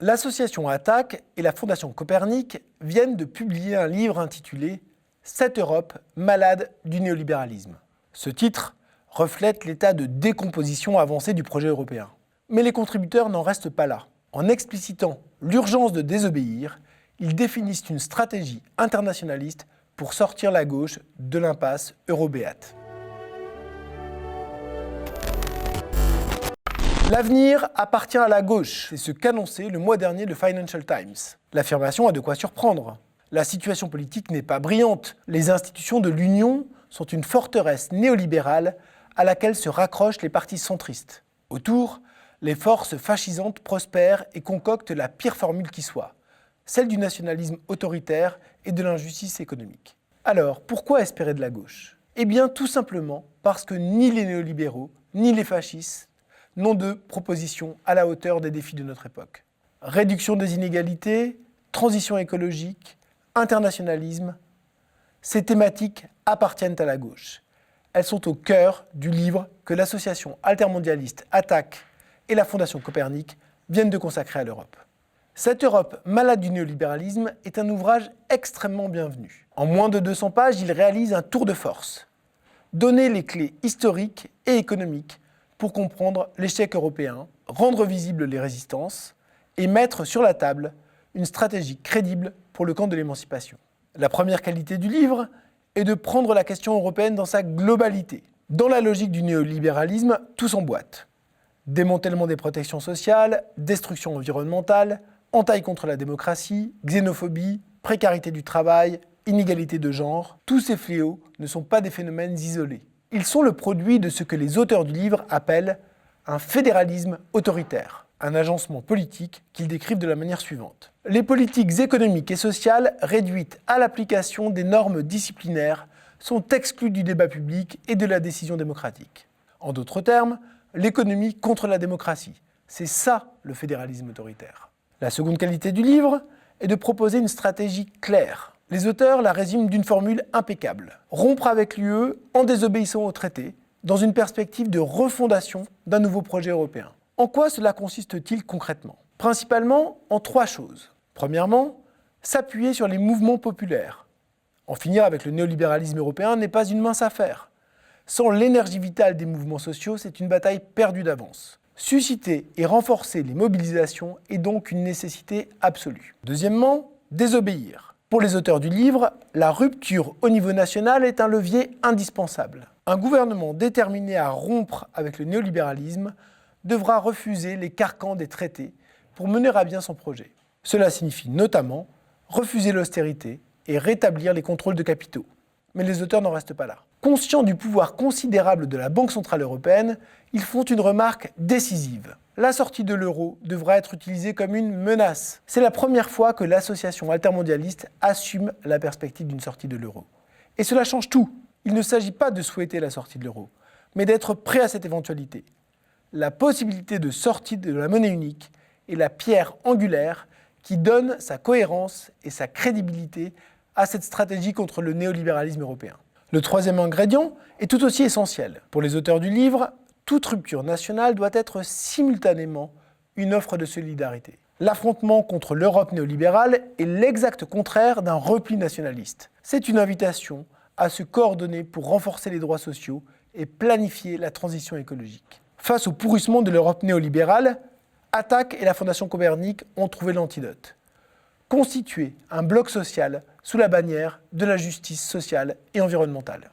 L'association Attac et la Fondation Copernic viennent de publier un livre intitulé « Cette Europe malade du néolibéralisme ». Ce titre reflète l'état de décomposition avancé du projet européen. Mais les contributeurs n'en restent pas là. En explicitant l'urgence de désobéir, ils définissent une stratégie internationaliste pour sortir la gauche de l'impasse eurobéate. L'avenir appartient à la gauche, c'est ce qu'annonçait le mois dernier le Financial Times. L'affirmation a de quoi surprendre. La situation politique n'est pas brillante. Les institutions de l'Union sont une forteresse néolibérale à laquelle se raccrochent les partis centristes. Autour, les forces fascisantes prospèrent et concoctent la pire formule qui soit, celle du nationalisme autoritaire et de l'injustice économique. Alors, pourquoi espérer de la gauche ? Eh bien, tout simplement parce que ni les néolibéraux, ni les fascistes n'ont de propositions à la hauteur des défis de notre époque. Réduction des inégalités, transition écologique, internationalisme, ces thématiques appartiennent à la gauche. Elles sont au cœur du livre que l'association altermondialiste Attac et la Fondation Copernic viennent de consacrer à l'Europe. Cette Europe malade du néolibéralisme est un ouvrage extrêmement bienvenu. En moins de 200 pages, il réalise un tour de force. Donner les clés historiques et économiques pour comprendre l'échec européen, rendre visibles les résistances et mettre sur la table une stratégie crédible pour le camp de l'émancipation. La première qualité du livre est de prendre la question européenne dans sa globalité. Dans la logique du néolibéralisme, tout s'emboîte. Démantèlement des protections sociales, destruction environnementale, entaille contre la démocratie, xénophobie, précarité du travail, inégalité de genre, tous ces fléaux ne sont pas des phénomènes isolés. Ils sont le produit de ce que les auteurs du livre appellent un fédéralisme autoritaire, un agencement politique qu'ils décrivent de la manière suivante. Les politiques économiques et sociales réduites à l'application des normes disciplinaires sont exclues du débat public et de la décision démocratique. En d'autres termes, l'économie contre la démocratie. C'est ça le fédéralisme autoritaire. La seconde qualité du livre est de proposer une stratégie claire. Les auteurs la résument d'une formule impeccable. Rompre avec l'UE en désobéissant au traité, dans une perspective de refondation d'un nouveau projet européen. En quoi cela consiste-t-il concrètement ? Principalement en 3 choses. Premièrement, s'appuyer sur les mouvements populaires. En finir avec le néolibéralisme européen n'est pas une mince affaire. Sans l'énergie vitale des mouvements sociaux, c'est une bataille perdue d'avance. Susciter et renforcer les mobilisations est donc une nécessité absolue. Deuxièmement, désobéir. Pour les auteurs du livre, la rupture au niveau national est un levier indispensable. Un gouvernement déterminé à rompre avec le néolibéralisme devra refuser les carcans des traités pour mener à bien son projet. Cela signifie notamment refuser l'austérité et rétablir les contrôles de capitaux. Mais les auteurs n'en restent pas là. Conscients du pouvoir considérable de la Banque centrale européenne, ils font une remarque décisive. La sortie de l'euro devra être utilisée comme une menace. C'est la première fois que l'association altermondialiste assume la perspective d'une sortie de l'euro. Et cela change tout. Il ne s'agit pas de souhaiter la sortie de l'euro, mais d'être prêt à cette éventualité. La possibilité de sortie de la monnaie unique est la pierre angulaire qui donne sa cohérence et sa crédibilité à cette stratégie contre le néolibéralisme européen. Le troisième ingrédient est tout aussi essentiel. Pour les auteurs du livre, toute rupture nationale doit être simultanément une offre de solidarité. L'affrontement contre l'Europe néolibérale est l'exact contraire d'un repli nationaliste. C'est une invitation à se coordonner pour renforcer les droits sociaux et planifier la transition écologique. Face au pourrissement de l'Europe néolibérale, Attac et la Fondation Copernic ont trouvé l'antidote. Constituer un bloc social sous la bannière de la justice sociale et environnementale.